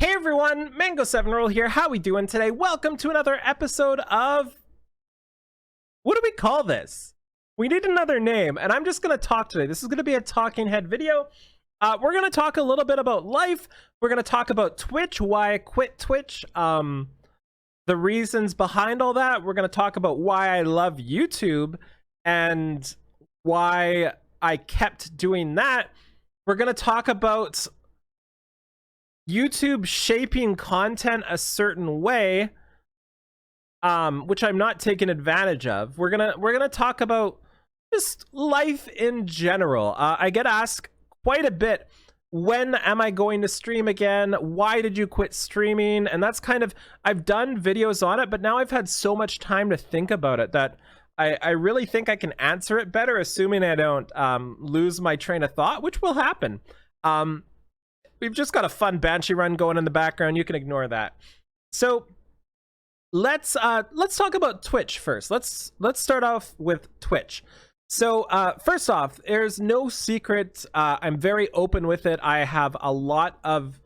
Hey everyone, Mango7Roll here. How we doing today? Welcome to another episode of... What do we call this? We need another name, and I'm just going to talk today. This is going to be a talking head video. We're going to talk a little bit about life. We're going to talk about Twitch, why I quit Twitch, the reasons behind all that. We're going to talk about why I love YouTube and why I kept doing that. We're going to talk about YouTube shaping content a certain way, which I'm not taking advantage of. We're gonna talk about just life in general. I get asked quite a bit, when am I going to stream again? Why did you quit streaming? And that's kind of, I've done videos on it, but now I've had so much time to think about it that I really think I can answer it better, assuming I don't lose my train of thought, which will happen. We've just got a fun Banshee run going in the background. You can ignore that. So let's talk about Twitch first. Let's start off with Twitch. So first off, there's no secret. I'm very open with it. I have a lot of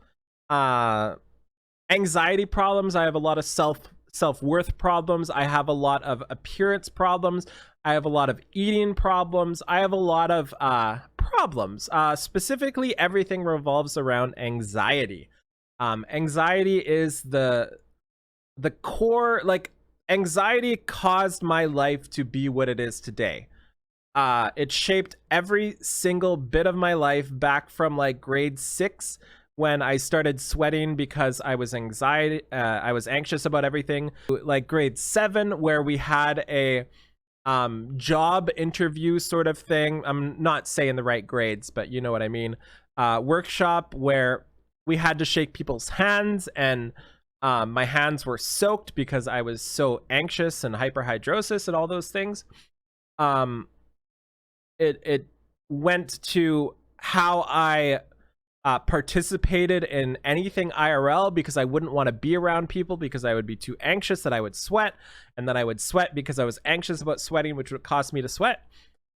anxiety problems. I have a lot of self-worth problems. I have a lot of appearance problems. I have a lot of eating problems. I have a lot of problems. Specifically, everything revolves around anxiety. Anxiety is the core. Like, anxiety caused my life to be what it is today. It shaped every single bit of my life back from like grade 6, when I started sweating because I was anxious about everything. Like grade 7, where we had a job interview sort of thing. I'm not saying the right grades, but you know what I mean. Workshop where we had to shake people's hands, and my hands were soaked because I was so anxious, and hyperhidrosis and all those things. It went to how I participated in anything IRL, because I wouldn't want to be around people because I would be too anxious that I would sweat, and then I would sweat because I was anxious about sweating, which would cause me to sweat.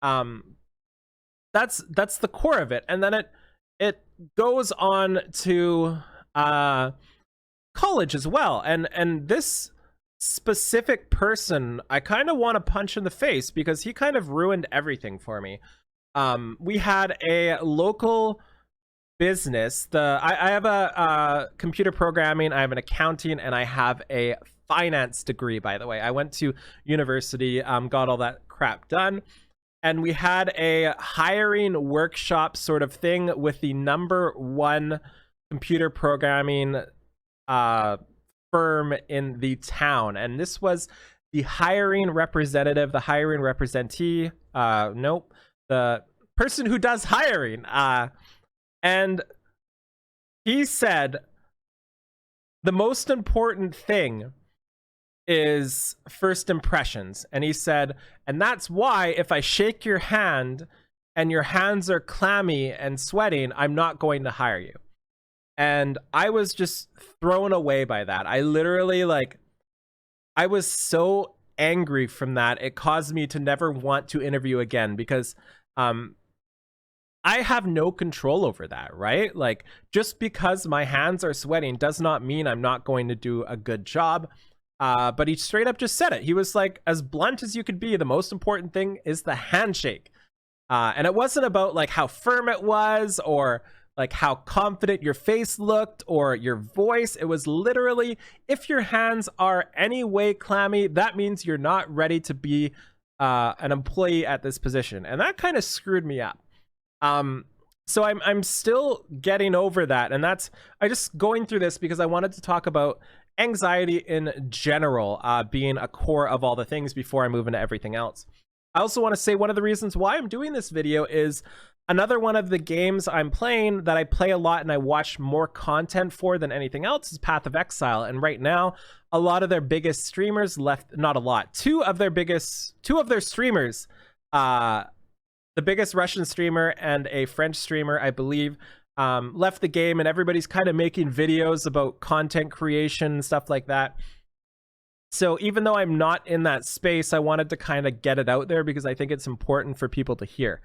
That's the core of it. And then it goes on to college as well. And this specific person, I kind of want to punch in the face because he kind of ruined everything for me. We had a local business. I have a computer programming, I have an accounting, and I have a finance degree, by the way. I went to university, got all that crap done, and we had a hiring workshop sort of thing with the #1 computer programming firm in the town. And this was the hiring representative, the hiring representee, nope, the person who does hiring. And he said, the most important thing is first impressions. And he said, and that's why if I shake your hand and your hands are clammy and sweating, I'm not going to hire you. And I was just thrown away by that. I literally, like, I was so angry from that. It caused me to never want to interview again, because I have no control over that, right? Like, just because my hands are sweating does not mean I'm not going to do a good job. But he straight up just said it. He was like, as blunt as you could be, the most important thing is the handshake. And it wasn't about like how firm it was, or like how confident your face looked, or your voice. It was literally, if your hands are any way clammy, that means you're not ready to be an employee at this position. And that kind of screwed me up. So I'm still getting over that, and I just going through this because I wanted to talk about anxiety in general, being a core of all the things before I move into everything else. I also want to say one of the reasons why I'm doing this video is another one of the games I'm playing that I play a lot and I watch more content for than anything else is Path of Exile. And right now, a lot of their biggest streamers left, not a lot, two of their streamers, the biggest Russian streamer and a French streamer, I believe, left the game, and everybody's kind of making videos about content creation and stuff like that. So even though I'm not in that space, I wanted to kind of get it out there because I think it's important for people to hear.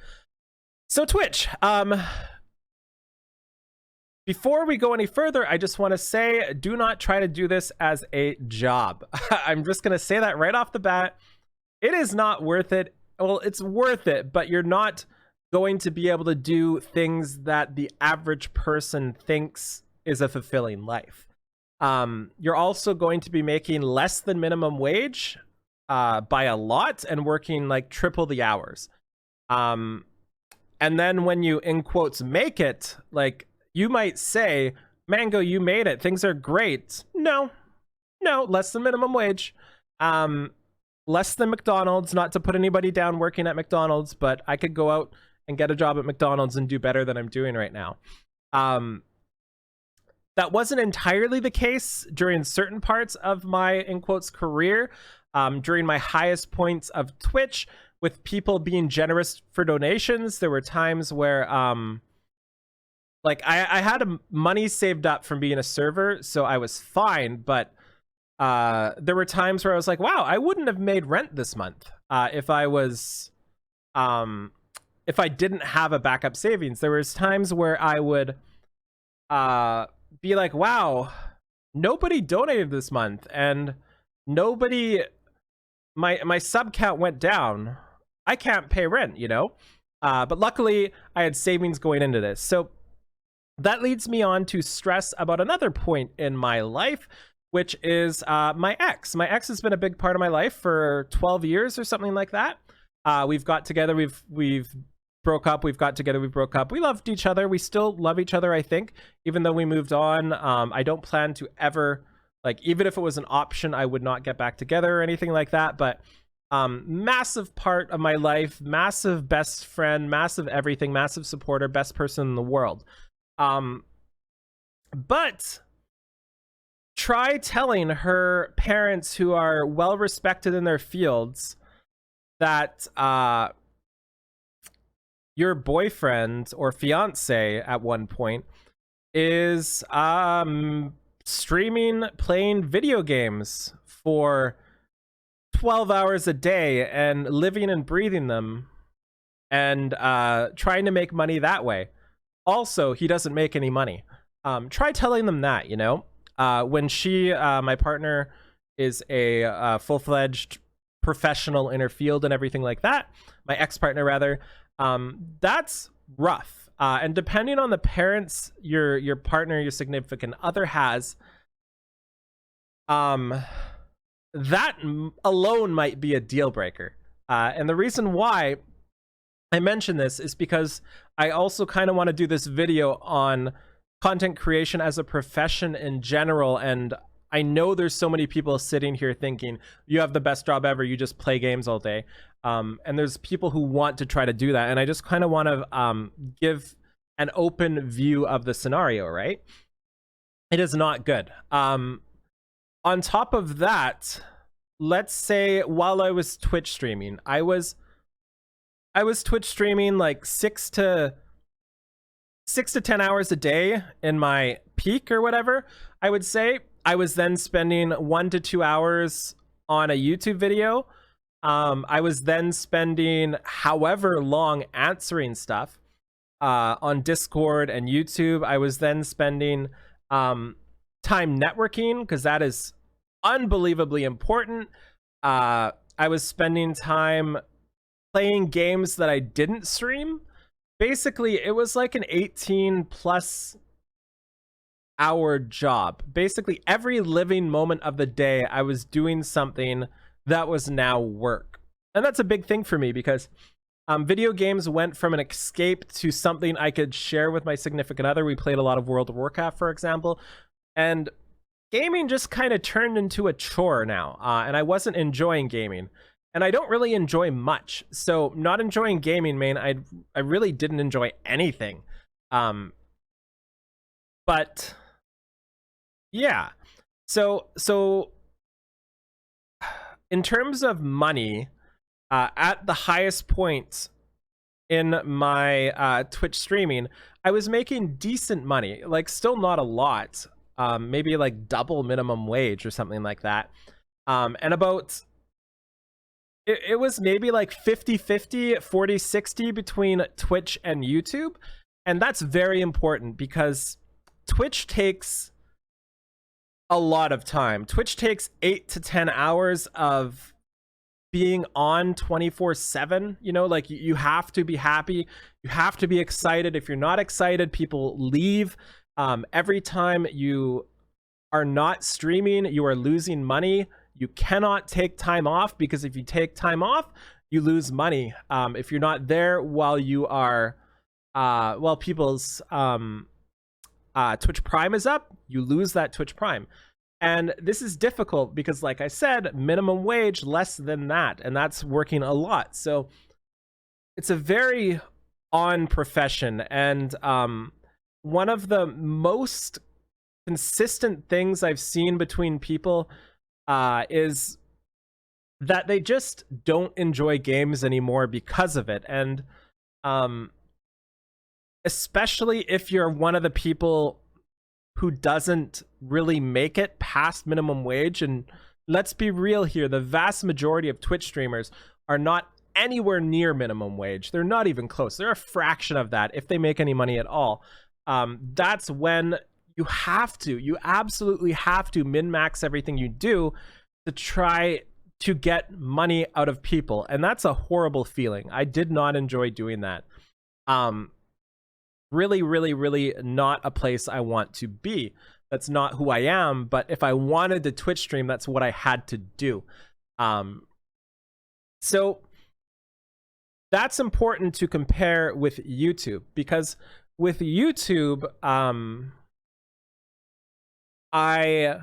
So Twitch, Before we go any further, I just want to say, do not try to do this as a job. I'm just going to say that right off the bat. It is not worth it. Well, it's worth it, but you're not going to be able to do things that the average person thinks is a fulfilling life. You're also going to be making less than minimum wage by a lot and working like triple the hours. And then when you, in quotes, make it, like, you might say, Mango, you made it. Things are great. No, less than minimum wage. Less than McDonald's, not to put anybody down working at McDonald's, but I could go out and get a job at McDonald's and do better than I'm doing right now. That wasn't entirely the case during certain parts of my, in quotes, career. During my highest points of Twitch, with people being generous for donations, there were times where like I had money saved up from being a server, so I was fine, but there were times where I was like, wow, I wouldn't have made rent this month if I didn't have a backup savings. There was times where I would be like, wow, nobody donated this month, and my sub count went down. I can't pay rent, you know? But luckily I had savings going into this. So that leads me on to stress about another point in my life, which is my ex. My ex has been a big part of my life for 12 years or something like that. We've got together, we've broke up, we've got together, we broke up. We loved each other. We still love each other, I think, even though we moved on. I don't plan to ever, like, even if it was an option, I would not get back together or anything like that. But massive part of my life, massive best friend, massive everything, massive supporter, best person in the world. But try telling her parents, who are well respected in their fields, that your boyfriend or fiance at one point is streaming, playing video games for 12 hours a day and living and breathing them, and trying to make money that way. Also, he doesn't make any money. Try telling them that, you know, when my partner is a full-fledged professional in her field and everything like that, my ex-partner rather, that's rough. And depending on the parents your partner, your significant other has, that alone might be a deal breaker. And the reason why I mention this is because I also kind of want to do this video on content creation as a profession in general. And I know there's so many people sitting here thinking, you have the best job ever, you just play games all day. And there's people who want to try to do that. And I just kind of want to give an open view of the scenario, right? It is not good. On top of that, let's say while I was Twitch streaming, I was Twitch streaming like 6 to 10 hours a day in my peak or whatever, I would say. I was then spending 1 to 2 hours on a YouTube video. I was then spending however long answering stuff on Discord and YouTube. I was then spending time networking, because that is unbelievably important. I was spending time playing games that I didn't stream. Basically, it was like an 18+ hour job. Basically, every living moment of the day, I was doing something that was now work. And that's a big thing for me, because video games went from an escape to something I could share with my significant other. We played a lot of World of Warcraft, for example. And gaming just kind of turned into a chore now. And I wasn't enjoying gaming. And I don't really enjoy much. So not enjoying gaming, man, I really didn't enjoy anything. But yeah. So in terms of money, at the highest point in my Twitch streaming, I was making decent money. Like, still not a lot. Maybe like double minimum wage or something like that. And about... It was maybe like 50-50, 40-60 between Twitch and YouTube. And that's very important, because Twitch takes a lot of time. Twitch takes 8 to 10 hours of being on 24/7. You know, like you have to be happy, you have to be excited. If you're not excited, people leave. Every time you are not streaming, you are losing money. You cannot take time off, because if you take time off, you lose money. If you're not there while you are while people's Twitch Prime is up, you lose that Twitch Prime. And this is difficult because, like I said, minimum wage, less than that, and that's working a lot. So it's a very on profession. And one of the most consistent things I've seen between people is that they just don't enjoy games anymore because of it. And especially if you're one of the people who doesn't really make it past minimum wage. And let's be real here, the vast majority of Twitch streamers are not anywhere near minimum wage. They're not even close. They're a fraction of that, if they make any money at all. That's when you absolutely have to min-max everything you do to try to get money out of people. And that's a horrible feeling. I did not enjoy doing that. Really, really, really not a place I want to be. That's not who I am. But if I wanted to Twitch stream, that's what I had to do. So that's important to compare with YouTube, because with YouTube, I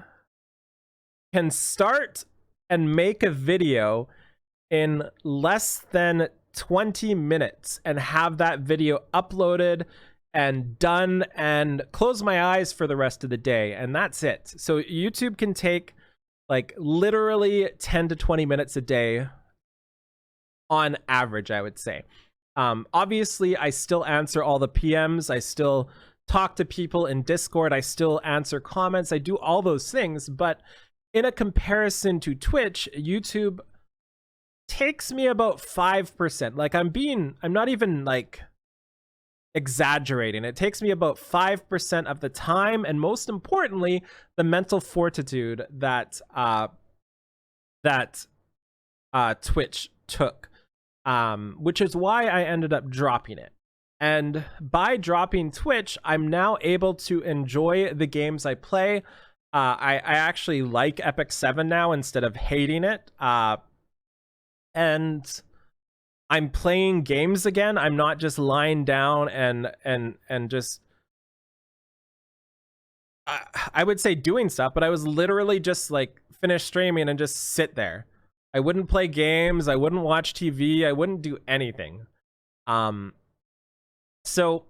can start and make a video in less than 20 minutes and have that video uploaded and done and close my eyes for the rest of the day, and that's it. So YouTube can take like literally 10 to 20 minutes a day on average, I would say. Obviously, I still answer all the PMs. I still talk to people in Discord. I still answer comments. I do all those things. But in a comparison to Twitch, YouTube takes me about 5%. Like I'm not even like exaggerating. It takes me about 5% of the time, and most importantly, the mental fortitude that Twitch took, which is why I ended up dropping it. And by dropping Twitch, I'm now able to enjoy the games I play. I actually like Epic 7 now instead of hating it. And I'm playing games again. I'm not just lying down and just I would say doing stuff, but I was literally just like finish streaming and just sit there. I wouldn't play games, I wouldn't watch TV, I wouldn't do anything. So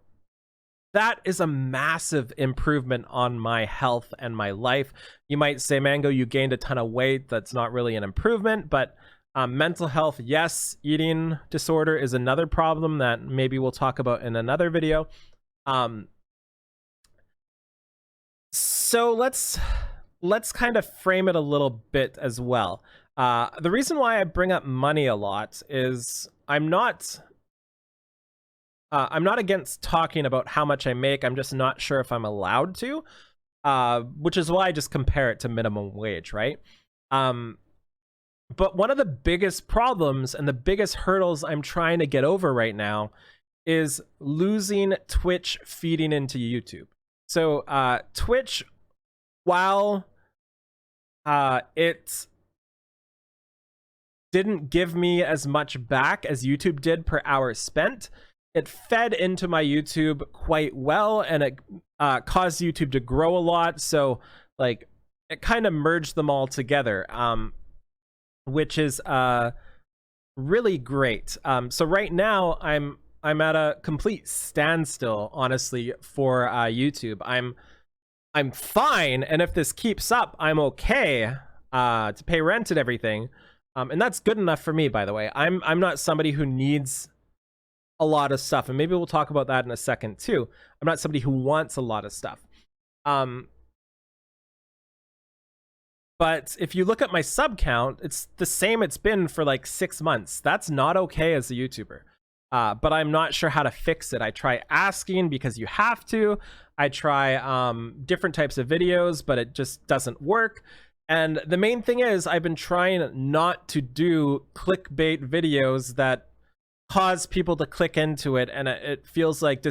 that is a massive improvement on my health and my life. You might say, Mango, you gained a ton of weight. That's not really an improvement, but mental health, yes. Eating disorder is another problem that maybe we'll talk about in another video. So let's kind of frame it a little bit as well. The reason why I bring up money a lot is I'm not against talking about how much I make. I'm just not sure if I'm allowed to, which is why I just compare it to minimum wage, right? But one of the biggest problems and the biggest hurdles I'm trying to get over right now is losing Twitch feeding into YouTube. So Twitch, while it didn't give me as much back as YouTube did per hour spent, it fed into my YouTube quite well, and it caused YouTube to grow a lot. So like it kind of merged them all together, which is really great. So right now I'm at a complete standstill, honestly, for YouTube. I'm fine, and if this keeps up, I'm okay to pay rent and everything, and that's good enough for me. By the way, I'm not somebody who needs a lot of stuff, and maybe we'll talk about that in a second too. I'm not somebody who wants a lot of stuff. But if you look at my sub count, it's the same it's been for like 6 months. That's not okay as a YouTuber. but I'm not sure how to fix it. I try asking because you have to. I try different types of videos, but it just doesn't work. And the main thing is I've been trying not to do clickbait videos that cause people to click into it, and it feels like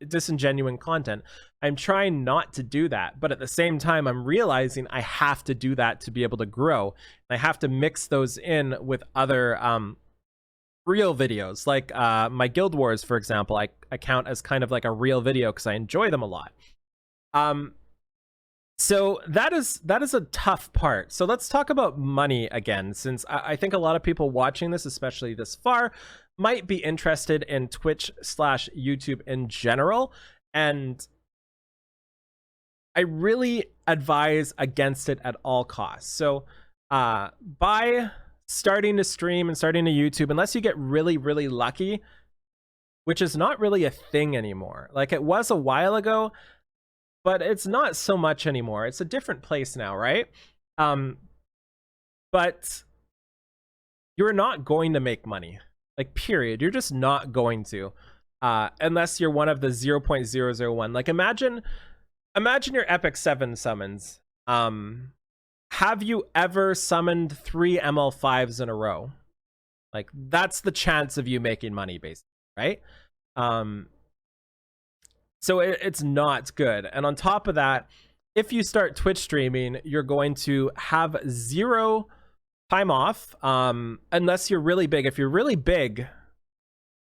disingenuous content. I'm trying not to do that, but at the same time, I'm realizing I have to do that to be able to grow. I have to mix those in with other real videos, like my Guild Wars, for example. I count as kind of like a real video because I enjoy them a lot. So that is a tough part. So let's talk about money again, since I think a lot of people watching this, especially this far, might be interested in Twitch/YouTube in general. And I really advise against it at all costs. So by starting to stream and starting to YouTube, unless you get really, really lucky, which is not really a thing anymore. Like it was a while ago, but it's not so much anymore. It's a different place now, right? But you're not going to make money, like period. You're just not going to, unless you're one of the 0.001. Like imagine your Epic 7 summons. Have you ever summoned 3 ML5s in a row? Like that's the chance of you making money, basically, right? So it's not good. And on top of that, if you start Twitch streaming, you're going to have 0 time off, unless you're really big. If you're really big,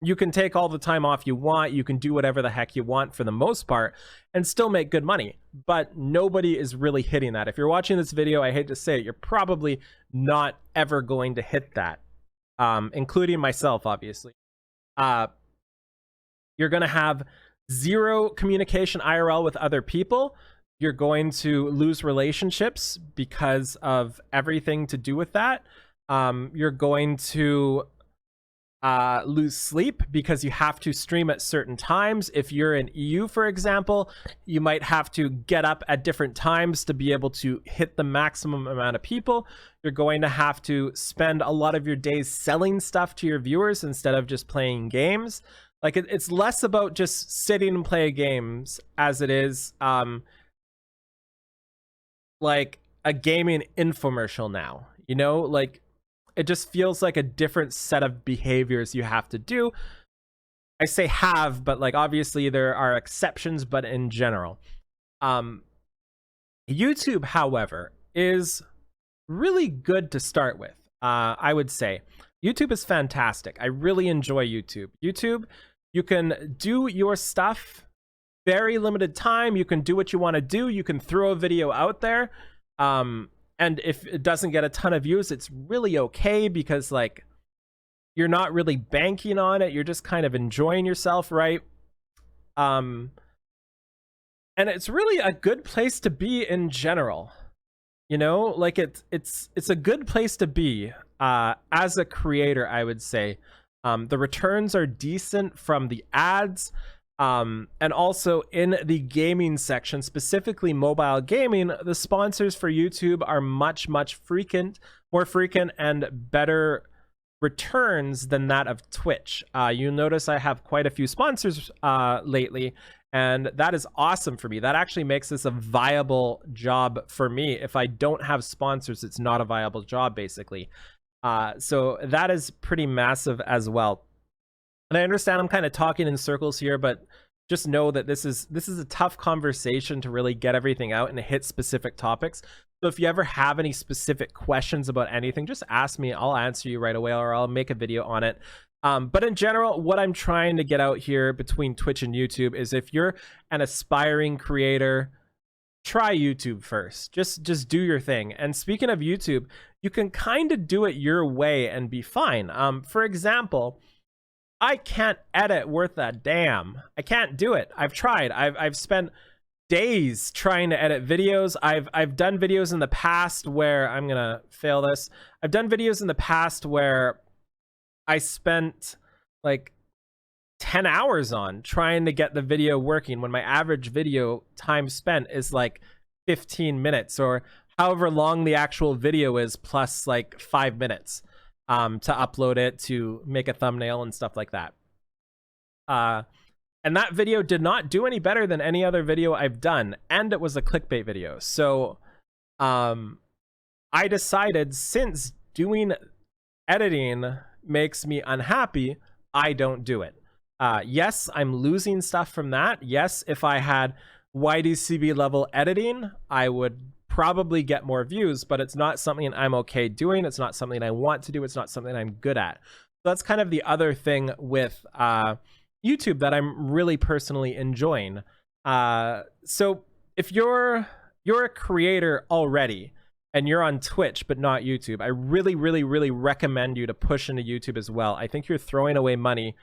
you can take all the time off you want. You can do whatever the heck you want for the most part and still make good money. But nobody is really hitting that. If you're watching this video, I hate to say it, you're probably not ever going to hit that, including myself, obviously. You're going to have 0 communication IRL with other people. You're going to lose relationships because of everything to do with that. You're going to lose sleep because you have to stream at certain times. If you're in EU, for example, you might have to get up at different times to be able to hit the maximum amount of people. You're going to have to spend a lot of your days selling stuff to your viewers instead of just playing games. Like it's less about just sitting and playing games as it is like a gaming infomercial now, you know? Like it just feels like a different set of behaviors you have to do. I say have, but like obviously there are exceptions, but in general. YouTube, however, is really good to start with. I would say YouTube is fantastic. I really enjoy YouTube. YouTube, you can do your stuff, very limited time. You can do what you want to do. You can throw a video out there. And if it doesn't get a ton of views, it's really okay because like you're not really banking on it. You're just kind of enjoying yourself, right? And it's really a good place to be in general. You know, like it's a good place to be as a creator, I would say. The returns are decent from the ads, and also in the gaming section, specifically mobile gaming, the sponsors for YouTube are much more frequent and better returns than that of Twitch. You'll notice I have quite a few sponsors lately, and that is awesome for me. That actually makes this a viable job for me. If I don't have sponsors, it's not a viable job, basically. So that is pretty massive as well. And I understand I'm kind of talking in circles here, but just know that this is a tough conversation to really get everything out and hit specific topics. So if you ever have any specific questions about anything, just ask me. I'll answer you right away, or I'll make a video on it. But in general, what I'm trying to get out here between Twitch and YouTube is if you're an aspiring creator, try YouTube first. Just do your thing. And speaking of YouTube, you can kind of do it your way and be fine. For example, I can't edit worth a damn. I can't do it. I've tried. I've spent days trying to edit videos. I've done videos in the past where I'm gonna fail this. I've done videos in the past where I spent like 10 hours on trying to get the video working when my average video time spent is like 15 minutes or however long the actual video is plus like 5 minutes to upload it, to make a thumbnail and stuff like that. And that video did not do any better than any other video I've done, and it was a clickbait video. So I decided, since doing editing makes me unhappy, I don't do it. Yes, I'm losing stuff from that. Yes, if I had YDCB level editing, I would probably get more views, but it's not something I'm okay doing. It's not something I want to do. It's not something I'm good at. So that's kind of the other thing with YouTube that I'm really personally enjoying. So if you're a creator already and you're on Twitch but not YouTube, I really, really, really recommend you to push into YouTube as well. I think you're throwing away money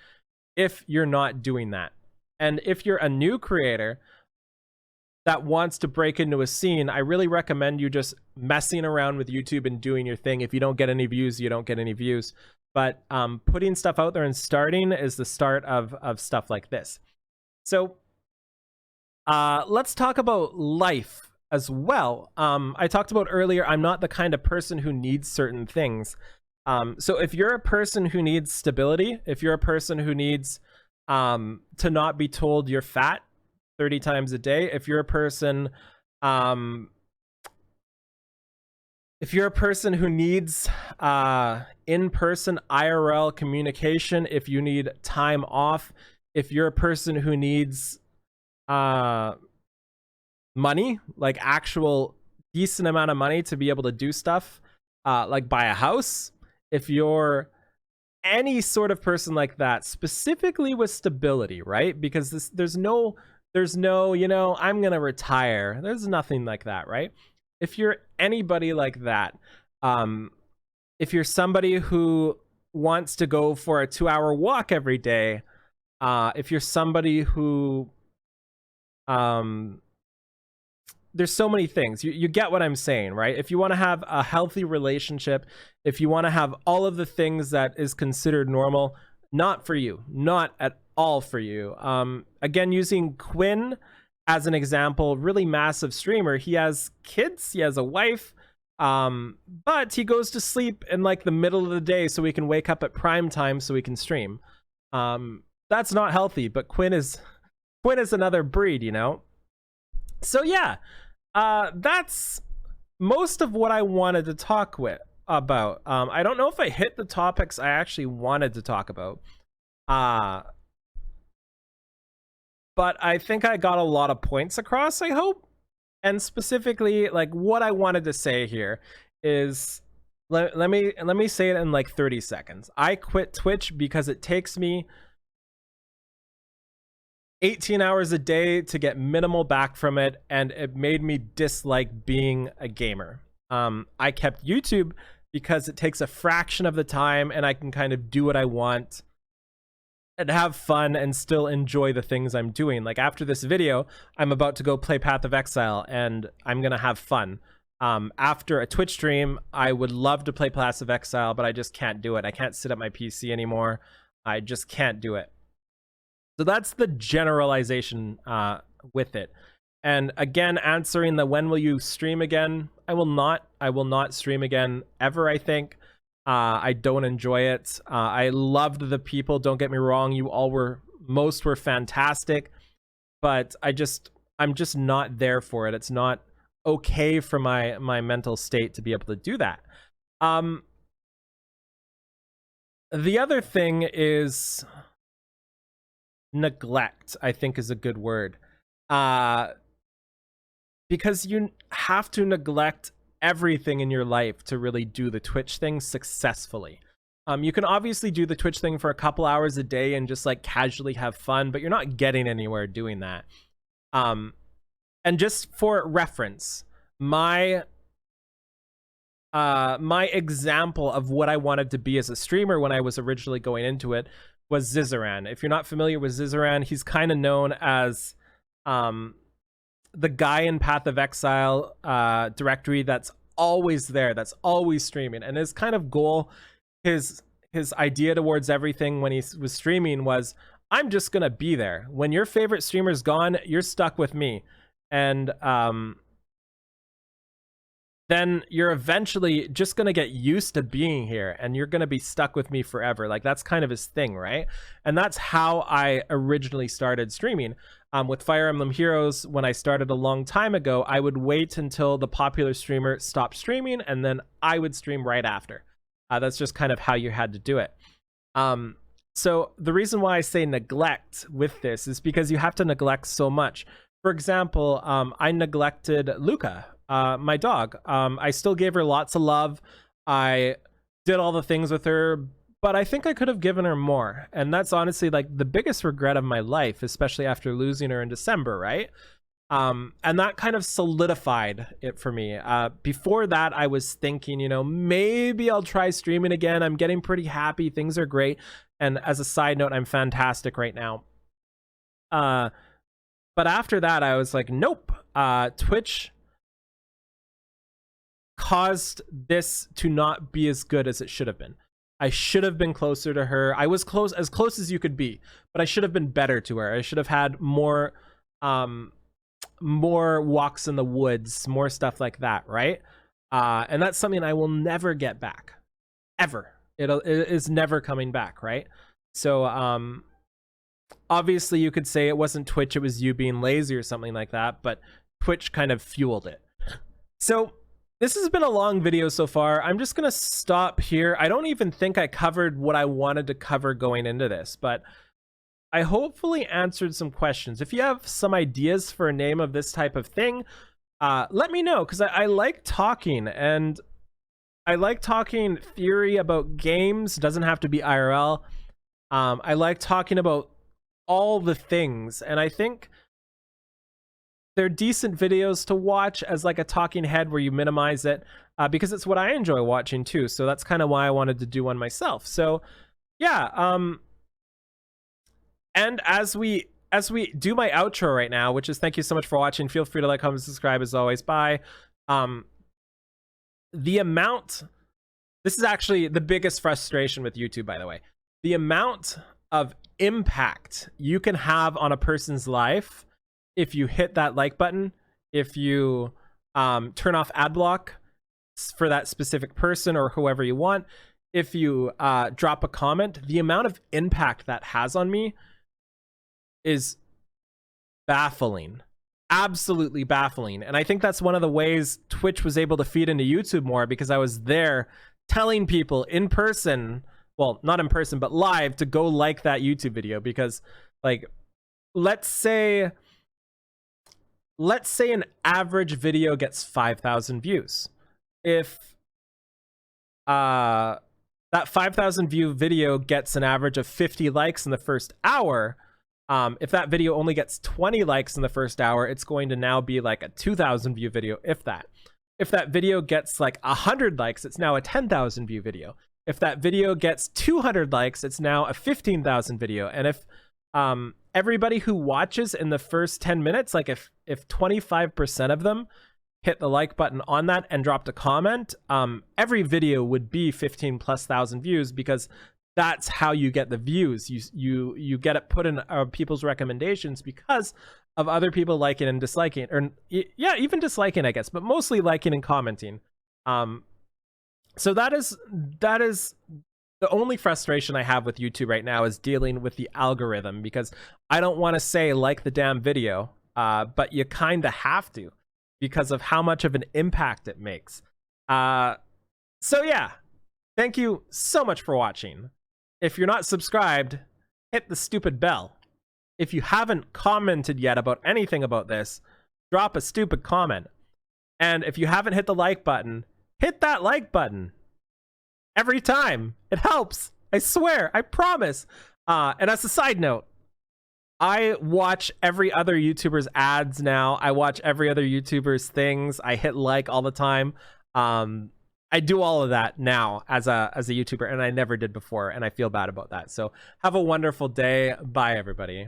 if you're not doing that. And if you're a new creator that wants to break into a scene, I really recommend you just messing around with YouTube and doing your thing. If you don't get any views, you don't get any views. But putting stuff out there and starting is the start of stuff like this. So let's talk about life as well. I talked about earlier, I'm not the kind of person who needs certain things. So if you're a person who needs stability, if you're a person who needs to not be told you're fat 30 times a day, if you're a person who needs in-person IRL communication, if you need time off, if you're a person who needs money, like actual decent amount of money to be able to do stuff, like buy a house, if you're any sort of person like that, specifically with stability, right? Because there's no, you know, I'm gonna retire. There's nothing like that, right? If you're anybody like that, if you're somebody who wants to go for a 2-hour walk every day, if you're somebody who there's so many things. You get what I'm saying, right? If you want to have a healthy relationship, if you want to have all of the things that is considered normal, not for you. Not at all for you. Again, using Quinn as an example, really massive streamer. He has kids, he has a wife, but he goes to sleep in like the middle of the day so he can wake up at prime time so he can stream. That's not healthy, but Quinn is another breed, you know? So yeah, that's most of what I wanted to talk about. I don't know if I hit the topics I actually wanted to talk about. But I think I got a lot of points across, I hope. And specifically, like, what I wanted to say here is, let me say it in like 30 seconds. I quit Twitch because it takes me 18 hours a day to get minimal back from it, and it made me dislike being a gamer. I kept YouTube because it takes a fraction of the time and I can kind of do what I want and have fun and still enjoy the things I'm doing. Like after this video, I'm about to go play Path of Exile and I'm gonna have fun. After a Twitch stream, I would love to play Path of Exile, but I just can't do it. I can't sit at my PC anymore. I just can't do it. So that's the generalization with it. And again, answering the when will you stream again? I will not stream again ever, I think. I don't enjoy it. I loved the people, don't get me wrong. Most were fantastic, but I'm just not there for it. It's not okay for my mental state to be able to do that. The other thing is neglect, I think is a good word. Because you have to neglect everything in your life to really do the Twitch thing successfully. You can obviously do the Twitch thing for a couple hours a day and just like casually have fun, but you're not getting anywhere doing that. And just for reference, my example of what I wanted to be as a streamer when I was originally going into it was Zizaran. If you're not familiar with Zizaran, he's kind of known as the guy in Path of Exile directory that's always there, that's always streaming. And his kind of goal, his idea towards everything when he was streaming was, I'm just gonna be there. When your favorite streamer's gone, you're stuck with me. And then you're eventually just going to get used to being here and you're going to be stuck with me forever. Like, that's kind of his thing, right? And that's how I originally started streaming. With Fire Emblem Heroes, when I started a long time ago, I would wait until the popular streamer stopped streaming and then I would stream right after. That's just kind of how you had to do it. So the reason why I say neglect with this is because you have to neglect so much. For example, I neglected Luca, my dog. I still gave her lots of love. I did all the things with her, but I think I could have given her more. And that's honestly like the biggest regret of my life, especially after losing her in December, right? And that kind of solidified it for me. Before that, I was thinking, you know, maybe I'll try streaming again. I'm getting pretty happy. Things are great. And as a side note, I'm fantastic right now. But after that, I was like, nope. Twitch caused this to not be as good as it should have been. I should have been closer to her. I was as close as you could be, but I should have been better to her. I should have had more walks in the woods, more stuff like that, right? And that's something I will never get back, ever. It is never coming back, right? So obviously you could say it wasn't Twitch, it was you being lazy or something like that, but Twitch kind of fueled it. So this has been a long video so far. I'm just gonna stop here. I don't even think I covered what I wanted to cover going into this, but I hopefully answered some questions. If you have some ideas for a name of this type of thing, let me know, because I like talking, and I like talking theory about games. Doesn't have to be IRL. I like talking about all the things, and I think they're decent videos to watch as like a talking head where you minimize it, because it's what I enjoy watching too. So that's kind of why I wanted to do one myself. So yeah, and as we do my outro right now, which is thank you so much for watching. Feel free to like, comment, subscribe as always. Bye. The amount, this is actually the biggest frustration with YouTube, by the way, the amount of impact you can have on a person's life if you hit that like button, if you turn off ad block for that specific person or whoever you want, if you drop a comment, the amount of impact that has on me is baffling. Absolutely baffling. And I think that's one of the ways Twitch was able to feed into YouTube more, because I was there telling people in person, well, not in person, but live, to go like that YouTube video. Because, like, let's say an average video gets 5,000 views. If that 5,000 view video gets an average of 50 likes in the first hour, if that video only gets 20 likes in the first hour, it's going to now be like a 2,000 view video, if that. If that video gets like 100 likes, it's now a 10,000 view video. If that video gets 200 likes, it's now a 15,000 video. And if everybody who watches in the first 10 minutes, like if 25% of them hit the like button on that and dropped a comment, every video would be 15,000+ views, because that's how you get the views. You get it put in people's recommendations because of other people liking and disliking, or yeah, even disliking, I guess, but mostly liking and commenting. So that is the only frustration I have with YouTube right now, is dealing with the algorithm, because I don't want to say like the damn video, but you kind of have to, because of how much of an impact it makes. So yeah, thank you so much for watching. If you're not subscribed, hit the stupid bell. If you haven't commented yet about anything about this, drop a stupid comment. And if you haven't hit the like button, hit that like button. Every time. It helps. I swear. I promise. And as a side note, I watch every other YouTuber's ads now. I watch every other YouTuber's things. I hit like all the time. I do all of that now as a YouTuber, and I never did before, and I feel bad about that. So have a wonderful day. Bye, everybody.